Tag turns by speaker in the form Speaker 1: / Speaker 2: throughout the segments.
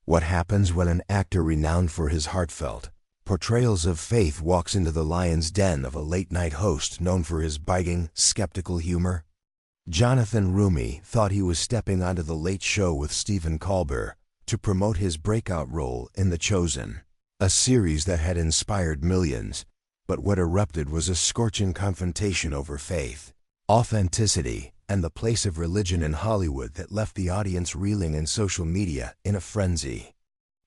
Speaker 1: What happens when an actor renowned for his heartfelt portrayals of faith walks into the lion's den of a late-night host known for his biting, skeptical humor? Jonathan Roumie thought he was stepping onto The Late Show with Stephen Colbert to promote his breakout role in The Chosen, a series that had inspired millions. But what erupted was a scorching confrontation over faith, authenticity, and the place of religion in Hollywood that left the audience reeling in social media in a frenzy.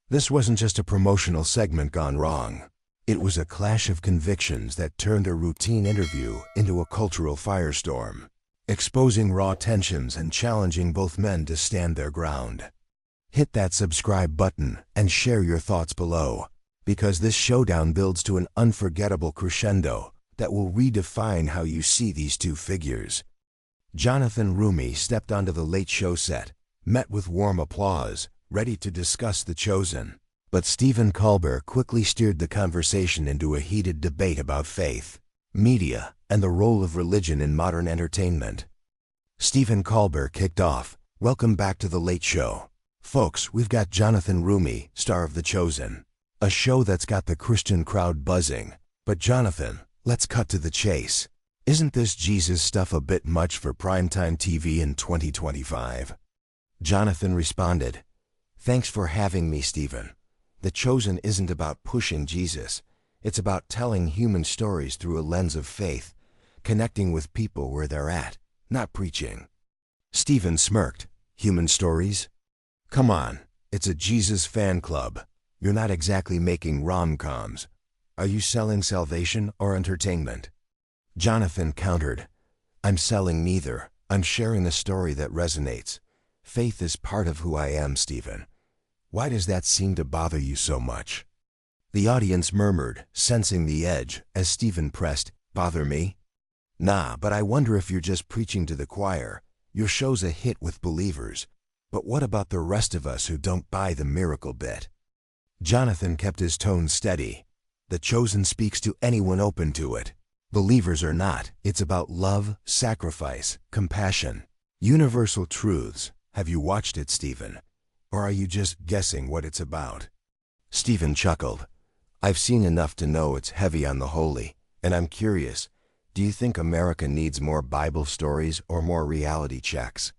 Speaker 1: This wasn't just a promotional segment gone wrong. It was a clash of convictions that turned a routine interview into a cultural firestorm, exposing raw tensions and challenging both men to stand their ground. Hit that subscribe button and share your thoughts below, because this showdown builds to an unforgettable crescendo that will redefine how you see these two figures. Jonathan Roumie stepped onto The Late Show set, met with warm applause, ready to discuss The Chosen. But Stephen Colbert quickly steered the conversation into a heated debate about faith, media, and the role of religion in modern entertainment. Stephen Colbert kicked off, "Welcome back to The Late Show. Folks, we've got Jonathan Roumie, star of The Chosen, a show that's got the Christian crowd buzzing. But Jonathan, let's cut to the chase. Isn't this Jesus stuff a bit much for primetime TV in 2025? Jonathan responded, "Thanks for having me, Stephen. The Chosen isn't about pushing Jesus. It's about telling human stories through a lens of faith, connecting with people where they're at, not preaching." Stephen smirked. "Human stories? Come on, it's a Jesus fan club. You're not exactly making rom-coms. Are you selling salvation or entertainment?" Jonathan countered, "I'm selling neither. I'm sharing a story that resonates. Faith is part of who I am, Stephen. Why does that seem to bother you so much?" The audience murmured, sensing the edge, as Stephen pressed, "Bother me? Nah, but I wonder if you're just preaching to the choir. Your show's a hit with believers. But what about the rest of us who don't buy the miracle bit?" Jonathan kept his tone steady. "The Chosen speaks to anyone open to it. Believers or not, it's about love, sacrifice, compassion. Universal truths. Have you watched it, Stephen? Or are you just guessing what it's about?" Stephen chuckled. "I've seen enough to know it's heavy on the holy, and I'm curious, do you think America needs more Bible stories or more reality checks?"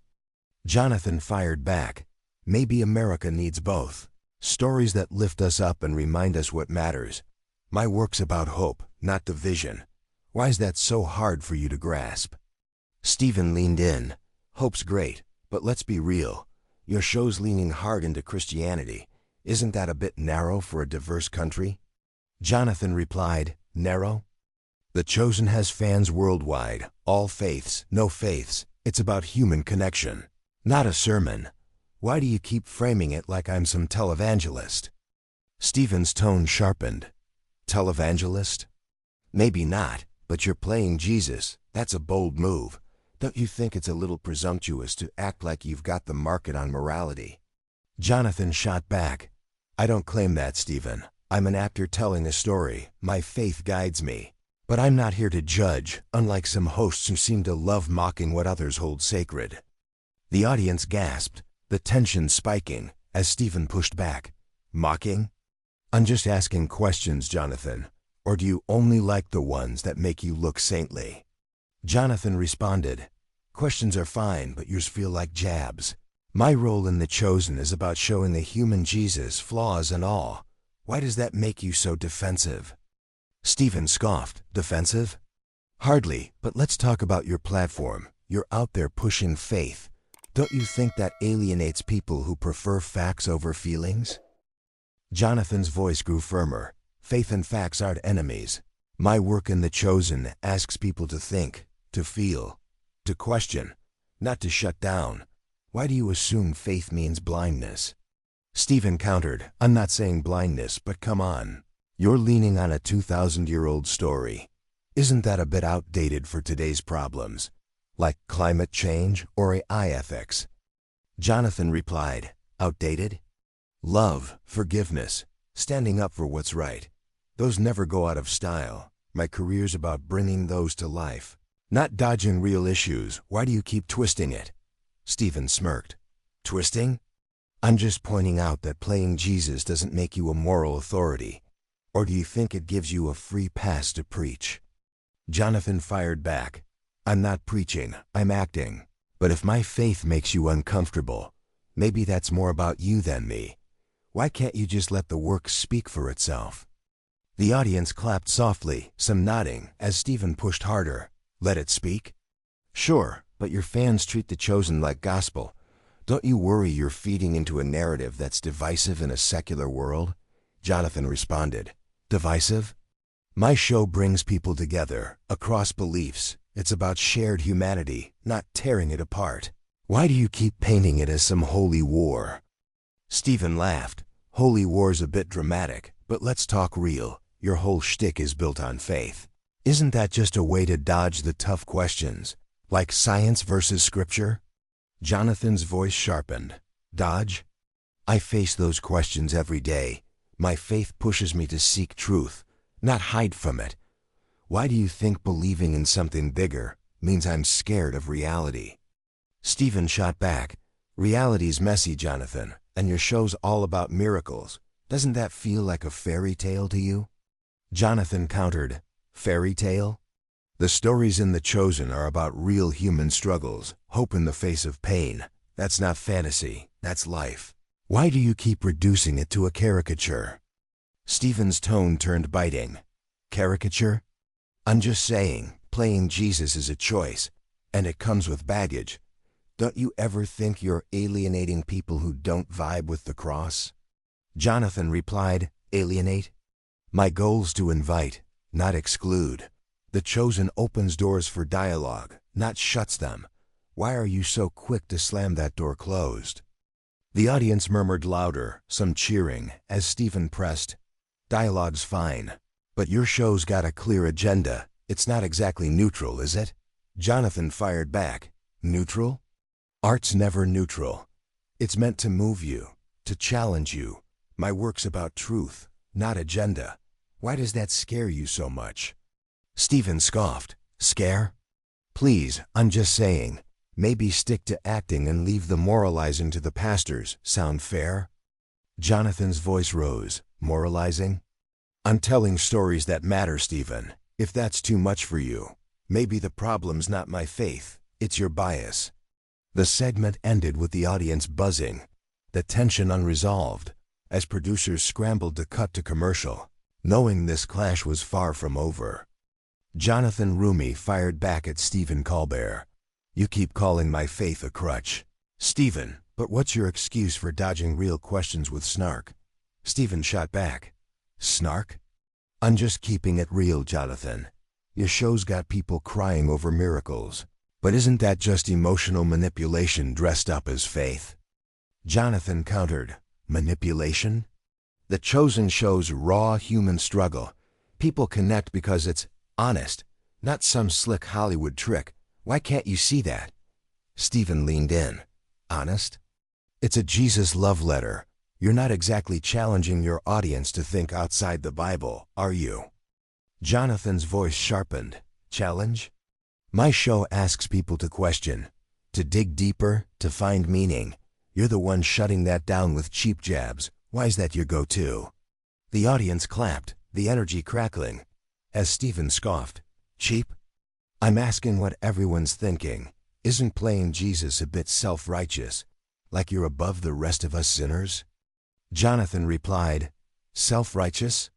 Speaker 1: Jonathan fired back, "Maybe America needs both. Stories that lift us up and remind us what matters. My work's about hope, not division. Why is that so hard for you to grasp?" Stephen leaned in. "Hope's great, but let's be real. Your show's leaning hard into Christianity. Isn't that a bit narrow for a diverse country?" Jonathan replied, "Narrow? The Chosen has fans worldwide, all faiths, no faiths. It's about human connection, not a sermon. Why do you keep framing it like I'm some televangelist?" Stephen's tone sharpened. "Televangelist? Maybe not, but you're playing Jesus. That's a bold move. Don't you think it's a little presumptuous to act like you've got the market on morality?" Jonathan shot back, "I don't claim that, Stephen. I'm an actor telling a story. My faith guides me. But I'm not here to judge, unlike some hosts who seem to love mocking what others hold sacred." The audience gasped, the tension spiking, as Stephen pushed back. "Mocking? I'm just asking questions, Jonathan. Or do you only like the ones that make you look saintly?" Jonathan responded, "Questions are fine, but yours feel like jabs. My role in The Chosen is about showing the human Jesus, flaws and all. Why does that make you so defensive?" Stephen scoffed. "Defensive? Hardly, but let's talk about your platform. You're out there pushing faith. Don't you think that alienates people who prefer facts over feelings?" Jonathan's voice grew firmer. "Faith and facts aren't enemies. My work in The Chosen asks people to think, to feel, to question, not to shut down. Why do you assume faith means blindness?" Stephen countered, "I'm not saying blindness, but come on. You're leaning on a 2,000-year-old story. Isn't that a bit outdated for today's problems, like climate change or AI ethics?" Jonathan replied, "Outdated? Love, forgiveness, standing up for what's right. Those never go out of style. My career's about bringing those to life, not dodging real issues. Why do you keep twisting it?" Stephen smirked. "Twisting? I'm just pointing out that playing Jesus doesn't make you a moral authority. Or do you think it gives you a free pass to preach? Jonathan fired back. I'm not preaching, I'm acting. But if my faith makes you uncomfortable, maybe that's more about you than me. Why can't you just let the work speak for itself? The audience clapped softly, some nodding, as Stephen pushed harder. Let it speak? Sure, but your fans treat The Chosen like gospel. Don't you worry you're feeding into a narrative that's divisive in a secular world? Jonathan responded. Divisive? My show brings people together, across beliefs. It's about shared humanity, not tearing it apart. Why do you keep painting it as some holy war? Stephen laughed. Holy war's a bit dramatic, but let's talk real. Your whole shtick is built on faith. Isn't that just a way to dodge the tough questions, like science versus scripture? Jonathan's voice sharpened. Dodge? I face those questions every day. My faith pushes me to seek truth, not hide from it. Why do you think believing in something bigger means I'm scared of reality? Stephen shot back. Reality's messy, Jonathan, and your show's all about miracles. Doesn't that feel like a fairy tale to you? Jonathan countered. Fairy tale? The stories in The Chosen are about real human struggles, hope in the face of pain. That's not fantasy, that's life. Why do you keep reducing it to a caricature? Stephen's tone turned biting. Caricature? I'm just saying, playing Jesus is a choice, and it comes with baggage. Don't you ever think you're alienating people who don't vibe with the cross? Jonathan replied, alienate? My goal's to invite, not exclude. The Chosen opens doors for dialogue, not shuts them. Why are you so quick to slam that door closed? The audience murmured louder, some cheering, as Stephen pressed. Dialogue's fine, but your show's got a clear agenda. It's not exactly neutral, is it? Jonathan fired back. Neutral? Art's never neutral. It's meant to move you, to challenge you. My work's about truth, not agenda. Why does that scare you so much? Stephen scoffed. Scare? Please, I'm just saying. Maybe stick to acting and leave the moralizing to the pastors. Sound fair? Jonathan's voice rose. Moralizing? I'm telling stories that matter, Stephen. If that's too much for you, maybe the problem's not my faith, it's your bias. The segment ended with the audience buzzing, the tension unresolved, as producers scrambled to cut to commercial, knowing this clash was far from over. Jonathan Roumie fired back at Stephen Colbert. You keep calling my faith a crutch. Stephen, but what's your excuse for dodging real questions with snark? Stephen shot back. Snark? I'm just keeping it real, Jonathan. Your show's got people crying over miracles. But isn't that just emotional manipulation dressed up as faith? Jonathan countered. Manipulation? The Chosen shows raw human struggle. People connect because it's honest, not some slick Hollywood trick. Why can't you see that? Stephen leaned in. Honest? It's a Jesus love letter. You're not exactly challenging your audience to think outside the Bible, are you? Jonathan's voice sharpened. Challenge? My show asks people to question, to dig deeper, to find meaning. You're the one shutting that down with cheap jabs. Why's that your go-to? The audience clapped, the energy crackling, as Stephen scoffed. Cheap? I'm asking what everyone's thinking. Isn't playing Jesus a bit self-righteous, like you're above the rest of us sinners? Jonathan replied, self-righteous?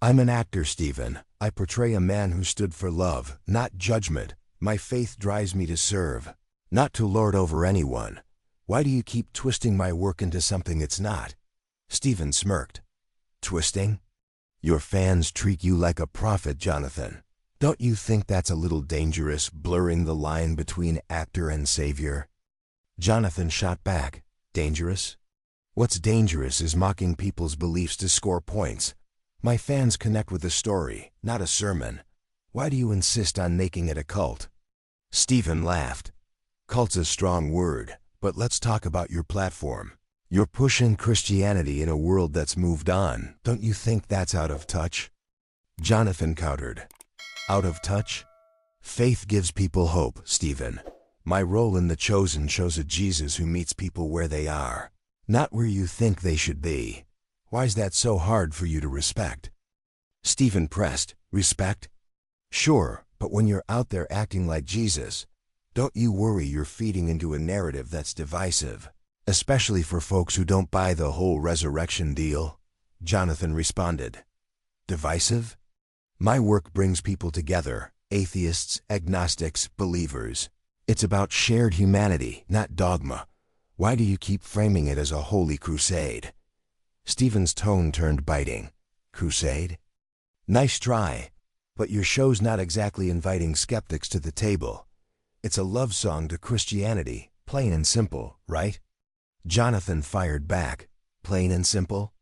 Speaker 1: I'm an actor, Stephen. I portray a man who stood for love, not judgment. My faith drives me to serve, not to lord over anyone. Why do you keep twisting my work into something it's not? Stephen smirked. Twisting? Your fans treat you like a prophet, Jonathan. Don't you think that's a little dangerous, blurring the line between actor and savior? Jonathan shot back. Dangerous? What's dangerous is mocking people's beliefs to score points. My fans connect with a story, not a sermon. Why do you insist on making it a cult? Stephen laughed. Cult's a strong word, but let's talk about your platform. You're pushing Christianity in a world that's moved on. Don't you think that's out of touch? Jonathan countered. Out of touch? Faith gives people hope, Stephen. My role in The Chosen shows a Jesus who meets people where they are. Not where you think they should be. Why's that so hard for you to respect? Stephen pressed. Respect? Sure, but when you're out there acting like Jesus, don't you worry you're feeding into a narrative that's divisive, especially for folks who don't buy the whole resurrection deal? Jonathan responded. Divisive? My work brings people together, atheists, agnostics, believers. It's about shared humanity, not dogma. Why do you keep framing it as a holy crusade? Stephen's tone turned biting. Crusade? Nice try, but your show's not exactly inviting skeptics to the table. It's a love song to Christianity, plain and simple, right? Jonathan fired back. Plain and simple?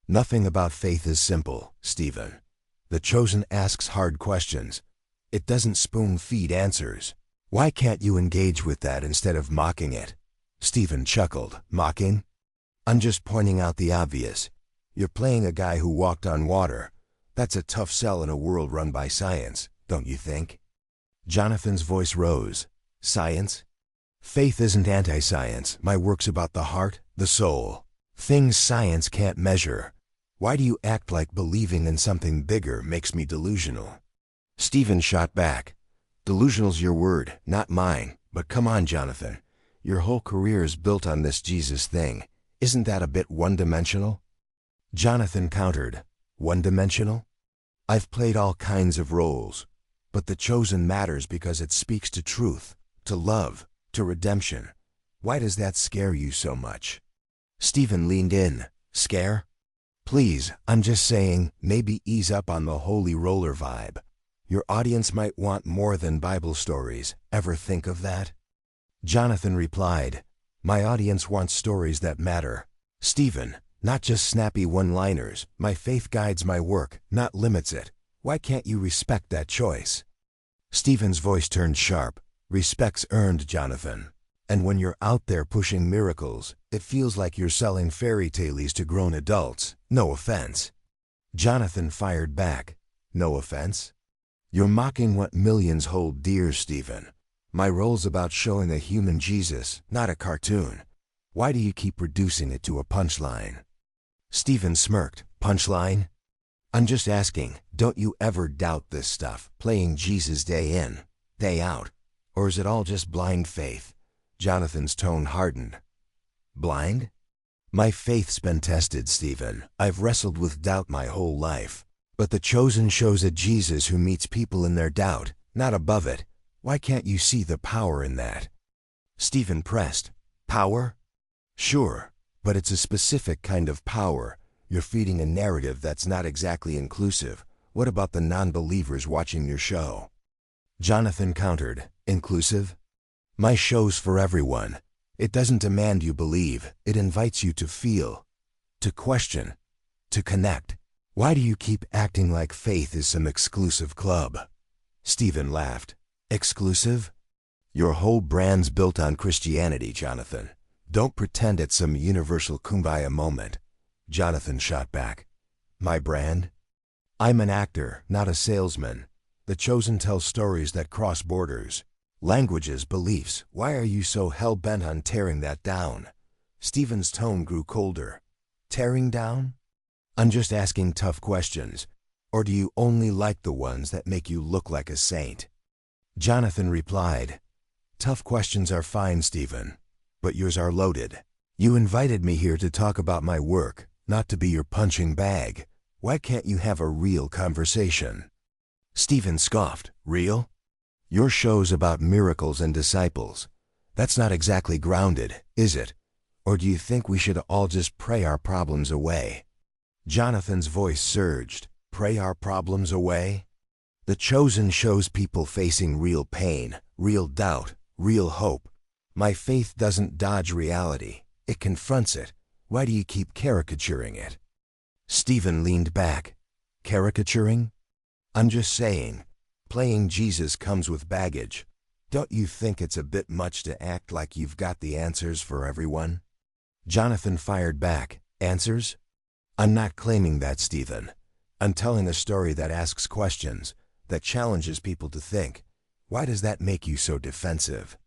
Speaker 1: Nothing about faith is simple, Stephen. The Chosen asks hard questions. It doesn't spoon-feed answers. Why can't you engage with that instead of mocking it? Stephen chuckled. Mocking? I'm just pointing out the obvious. You're playing a guy who walked on water. That's a tough sell in a world run by science, don't you think? Jonathan's voice rose. Science? Faith isn't anti-science. My work's about the heart, the soul. Things science can't measure. Why do you act like believing in something bigger makes me delusional? Stephen shot back. Delusional's your word, not mine. But come on, Jonathan. Your whole career is built on this Jesus thing. Isn't that a bit one-dimensional? Jonathan countered. One-dimensional? I've played all kinds of roles, but the Chosen matters because it speaks to truth, to love, to redemption. Why does that scare you so much? Stephen leaned in. Scare? Please, I'm just saying, maybe ease up on the holy roller vibe. Your audience might want more than Bible stories. Ever think of that? Jonathan replied, My audience wants stories that matter. Stephen, not just snappy one-liners. My faith guides my work, not limits it. Why can't you respect that choice? Stephen's voice turned sharp. Respect's earned, Jonathan. And when you're out there pushing miracles, it feels like you're selling fairy tales to grown adults. No offense. Jonathan fired back. No offense? You're mocking what millions hold dear, Stephen. My role's about showing a human Jesus, not a cartoon. Why do you keep reducing it to a punchline? Stephen smirked. Punchline? I'm just asking, don't you ever doubt this stuff, playing Jesus day in, day out? Or is it all just blind faith? Jonathan's tone hardened. Blind? My faith's been tested, Stephen. I've wrestled with doubt my whole life. But the Chosen shows a Jesus who meets people in their doubt, not above it. Why can't you see the power in that? Stephen pressed. Power? Sure, but it's a specific kind of power. You're feeding a narrative that's not exactly inclusive. What about the non-believers watching your show? Jonathan countered. Inclusive? My show's for everyone. It doesn't demand you believe. It invites you to feel, to question, to connect. Why do you keep acting like faith is some exclusive club? Stephen laughed. Exclusive? Your whole brand's built on Christianity, Jonathan. Don't pretend it's some universal kumbaya moment. Jonathan shot back. My brand? I'm an actor, not a salesman. The Chosen tells stories that cross borders. Languages, beliefs. Why are you so hell-bent on tearing that down? Stephen's tone grew colder. Tearing down? I'm just asking tough questions. Or do you only like the ones that make you look like a saint? Jonathan replied, Tough questions are fine, Stephen, but yours are loaded. You invited me here to talk about my work, not to be your punching bag. Why can't you have a real conversation? Stephen scoffed. Real? Your show's about miracles and disciples. That's not exactly grounded, is it? Or do you think we should all just pray our problems away? Jonathan's voice surged. Pray our problems away? The Chosen shows people facing real pain, real doubt, real hope. My faith doesn't dodge reality. It confronts it. Why do you keep caricaturing it? Stephen leaned back. Caricaturing? I'm just saying, playing Jesus comes with baggage. Don't you think it's a bit much to act like you've got the answers for everyone? Jonathan fired back. Answers? I'm not claiming that, Stephen. I'm telling a story that asks questions, that challenges people to think. Why does that make you so defensive?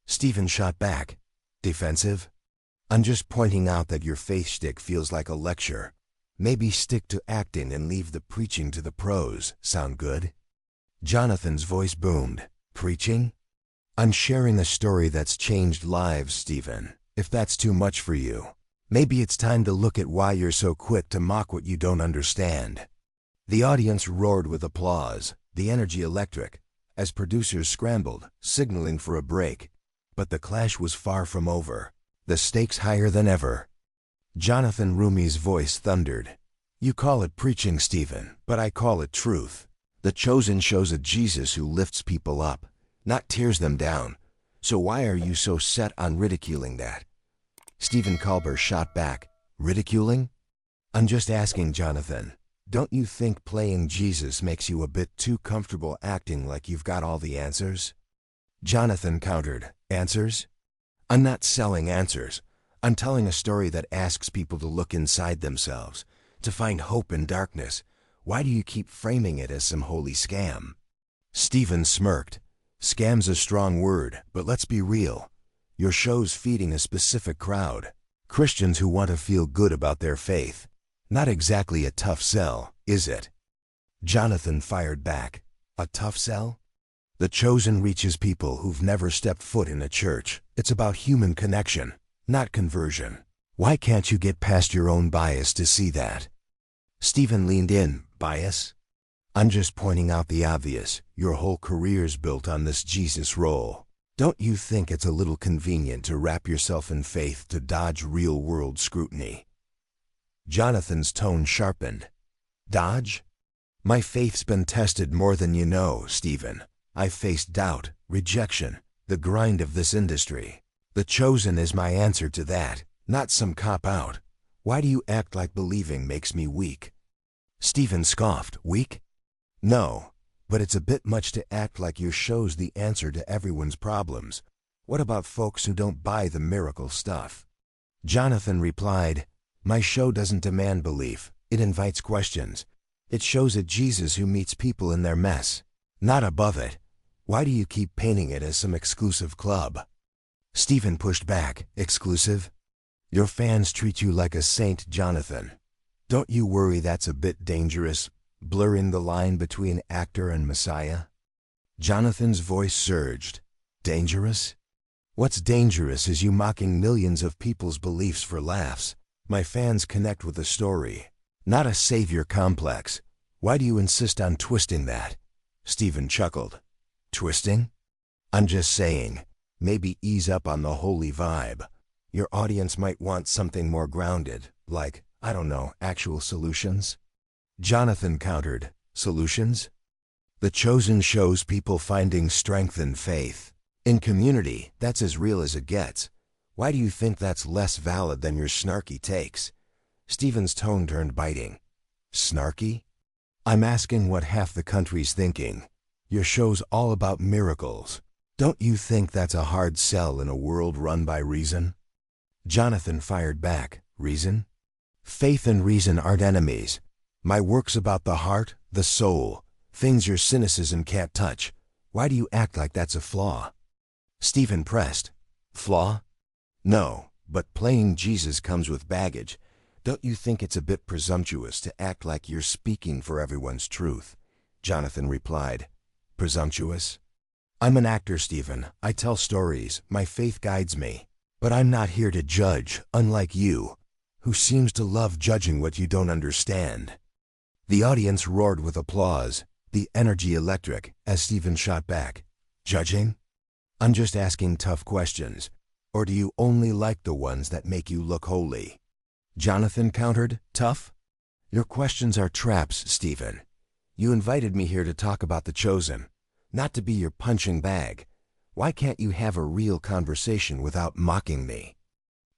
Speaker 1: Stephen shot back. Defensive? I'm just pointing out that your faith shtick feels like a lecture. Maybe stick to acting and leave the preaching to the pros. Sound good? Jonathan's voice boomed. Preaching? I'm sharing a story that's changed lives, Stephen. If that's too much for you, maybe it's time to look at why you're so quick to mock what you don't understand. The audience roared with applause, the energy electric, as producers scrambled, signaling for a break. But the clash was far from over, the stakes higher than ever. Jonathan Roumie's voice thundered. You call it preaching, Stephen, but I call it truth. The Chosen shows a Jesus who lifts people up, not tears them down. So why are you so set on ridiculing that? Stephen Colbert shot back. Ridiculing? I'm just asking, Jonathan. Don't you think playing Jesus makes you a bit too comfortable acting like you've got all the answers? Jonathan countered. Answers? I'm not selling answers. I'm telling a story that asks people to look inside themselves, to find hope in darkness. Why do you keep framing it as some holy scam? Stephen smirked. Scam's a strong word, but let's be real. Your show's feeding a specific crowd. Christians who want to feel good about their faith. Not exactly a tough sell, is it? Jonathan fired back. A tough sell? The Chosen reaches people who've never stepped foot in a church. It's about human connection, not conversion. Why can't you get past your own bias to see that? Stephen leaned in. Bias? I'm just pointing out the obvious. Your whole career's built on this Jesus role. Don't you think it's a little convenient to wrap yourself in faith to dodge real-world scrutiny? Jonathan's tone sharpened. Dodge? My faith's been tested more than you know, Stephen. I've faced doubt, rejection, the grind of this industry. The Chosen is my answer to that, not some cop-out. Why do you act like believing makes me weak? Stephen scoffed. Weak? No, but it's a bit much to act like your show's the answer to everyone's problems. What about folks who don't buy the miracle stuff? Jonathan replied, My show doesn't demand belief. It invites questions. It shows a Jesus who meets people in their mess, not above it. Why do you keep painting it as some exclusive club? Stephen pushed back. Exclusive? Your fans treat you like a saint, Jonathan. Don't you worry that's a bit dangerous, blurring the line between actor and Messiah? Jonathan's voice surged. Dangerous? What's dangerous is you mocking millions of people's beliefs for laughs. My fans connect with a story, not a savior complex. Why do you insist on twisting that? Stephen chuckled. Twisting? I'm just saying, maybe ease up on the holy vibe. Your audience might want something more grounded, like, I don't know, actual solutions? Jonathan countered. Solutions? The Chosen shows people finding strength in faith. In community, that's as real as it gets. Why do you think that's less valid than your snarky takes? Stephen's tone turned biting. Snarky? I'm asking what half the country's thinking. Your show's all about miracles. Don't you think that's a hard sell in a world run by reason? Jonathan fired back. Reason? Faith and reason aren't enemies. My work's about the heart, the soul, things your cynicism can't touch. Why do you act like that's a flaw? Stephen pressed. Flaw? No, but playing Jesus comes with baggage. Don't you think it's a bit presumptuous to act like you're speaking for everyone's truth? Jonathan replied. Presumptuous? I'm an actor, Stephen. I tell stories. My faith guides me. But I'm not here to judge, unlike you, who seems to love judging what you don't understand. The audience roared with applause, the energy electric, as Stephen shot back. Judging? I'm just asking tough questions. Or do you only like the ones that make you look holy? Jonathan countered. Tough? Your questions are traps, Stephen. You invited me here to talk about the Chosen, not to be your punching bag. Why can't you have a real conversation without mocking me?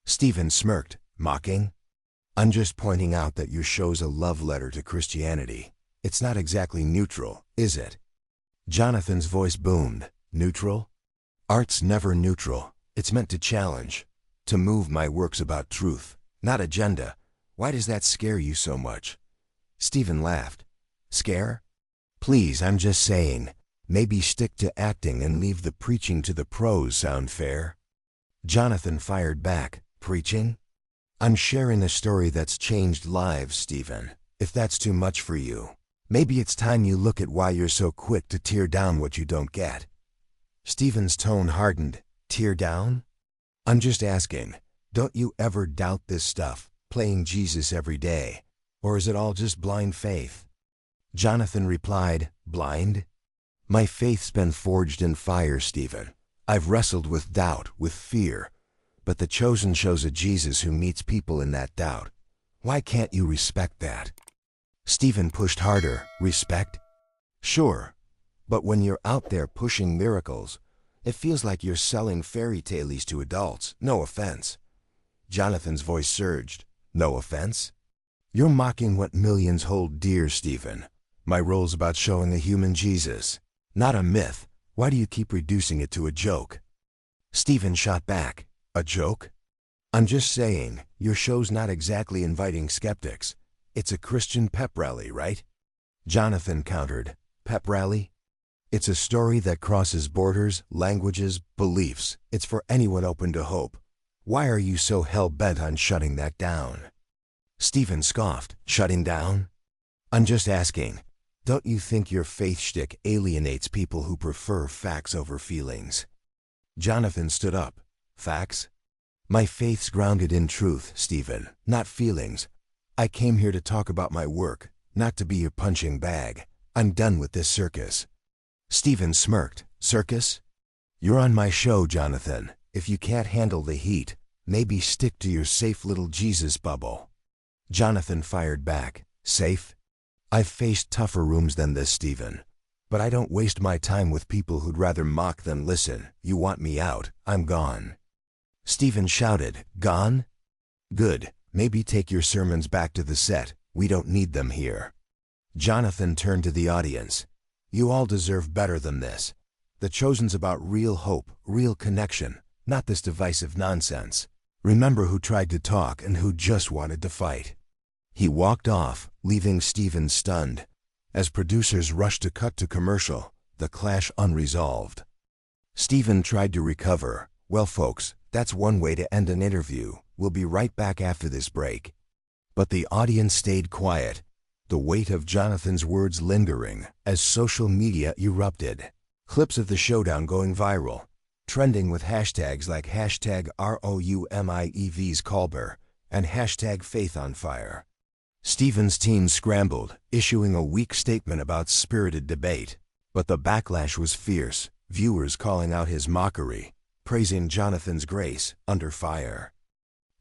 Speaker 1: Stephen smirked. Mocking? I'm just pointing out that your show's a love letter to Christianity. It's not exactly neutral, is it? Jonathan's voice boomed. Neutral? Art's never neutral. It's meant to challenge, to move. My work's about truth, not agenda. Why does that scare you so much? Stephen laughed. Scare? Please, I'm just saying, maybe stick to acting and leave the preaching to the pros. Sound fair? Jonathan fired back. preaching? I'm sharing a story that's changed lives, Stephen. If that's too much for you, maybe it's time you look at why you're so quick to tear down what you don't get. Stephen's tone hardened. Tear down? I'm just asking, don't you ever doubt this stuff, playing Jesus every day? Or is it all just blind faith? Jonathan replied, blind? My faith's been forged in fire, Stephen. I've wrestled with doubt, with fear. But the Chosen shows a Jesus who meets people in that doubt. Why can't you respect that? Stephen pushed harder. Respect? Sure. But when you're out there pushing miracles, it feels like you're selling fairy tales to adults. No offense. Jonathan's voice surged. No offense? You're mocking what millions hold dear, Stephen. My role's about showing a human Jesus, not a myth. Why do you keep reducing it to a joke? Stephen shot back. A joke? I'm just saying, your show's not exactly inviting skeptics. It's a Christian pep rally, right? Jonathan countered. Pep rally? It's a story that crosses borders, languages, beliefs. It's for anyone open to hope. Why are you so hell-bent on shutting that down? Stephen scoffed. Shutting down? I'm just asking. Don't you think your faith shtick alienates people who prefer facts over feelings? Jonathan stood up. Facts? My faith's grounded in truth, Stephen, not feelings. I came here to talk about my work, not to be your punching bag. I'm done with this circus. Stephen smirked. Circus? You're on my show, Jonathan. If you can't handle the heat, maybe stick to your safe little Jesus bubble. Jonathan fired back. Safe? I've faced tougher rooms than this, Stephen. But I don't waste my time with people who'd rather mock than listen. You want me out, I'm gone. Stephen shouted. Gone? Good. Maybe take your sermons back to the set. We don't need them here. Jonathan turned to the audience. You all deserve better than this. The Chosen's about real hope, real connection, not this divisive nonsense. Remember who tried to talk and who just wanted to fight. He walked off, leaving Stephen stunned. As producers rushed to cut to commercial, the clash unresolved. Stephen tried to recover. Well, folks, that's one way to end an interview. We'll be right back after this break. But the audience stayed quiet, the weight of Jonathan's words lingering as social media erupted. Clips of the showdown going viral, trending with hashtags like hashtag ROUMIEV's Colbert and hashtag FaithOnFire. Stephen's team scrambled, issuing a weak statement about spirited debate. But the backlash was fierce, viewers calling out his mockery, praising Jonathan's grace under fire.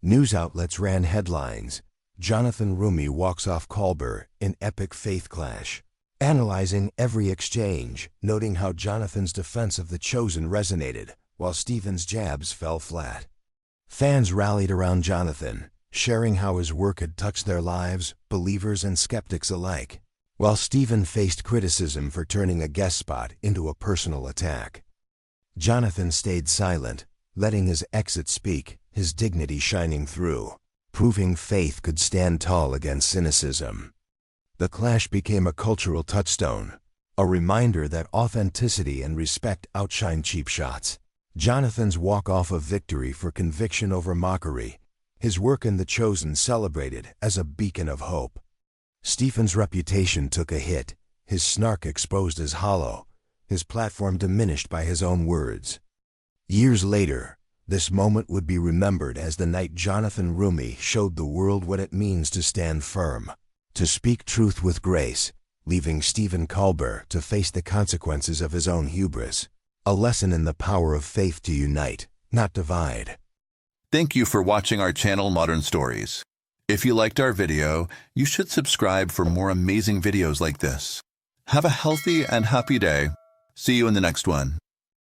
Speaker 1: News outlets ran headlines. Jonathan Roumie walks off Colbert in epic faith clash, analyzing every exchange, noting how Jonathan's defense of the Chosen resonated, while Stephen's jabs fell flat. Fans rallied around Jonathan, sharing how his work had touched their lives, believers and skeptics alike, while Stephen faced criticism for turning a guest spot into a personal attack. Jonathan stayed silent, letting his exit speak, his dignity shining through, proving faith could stand tall against cynicism. The clash became a cultural touchstone, a reminder that authenticity and respect outshine cheap shots. Jonathan's walk-off of victory for conviction over mockery, his work in the Chosen celebrated as a beacon of hope. Stephen's reputation took a hit, his snark exposed as hollow, his platform diminished by his own words. Years later, this moment would be remembered as the night Jonathan Roumie showed the world what it means to stand firm, to speak truth with grace, leaving Stephen Colbert to face the consequences of his own hubris. A lesson in the power of faith to unite, not divide.
Speaker 2: Thank you for watching our channel Modern Stories. If you liked our video, you should subscribe for more amazing videos like this. Have a healthy and happy day. See you in the next one.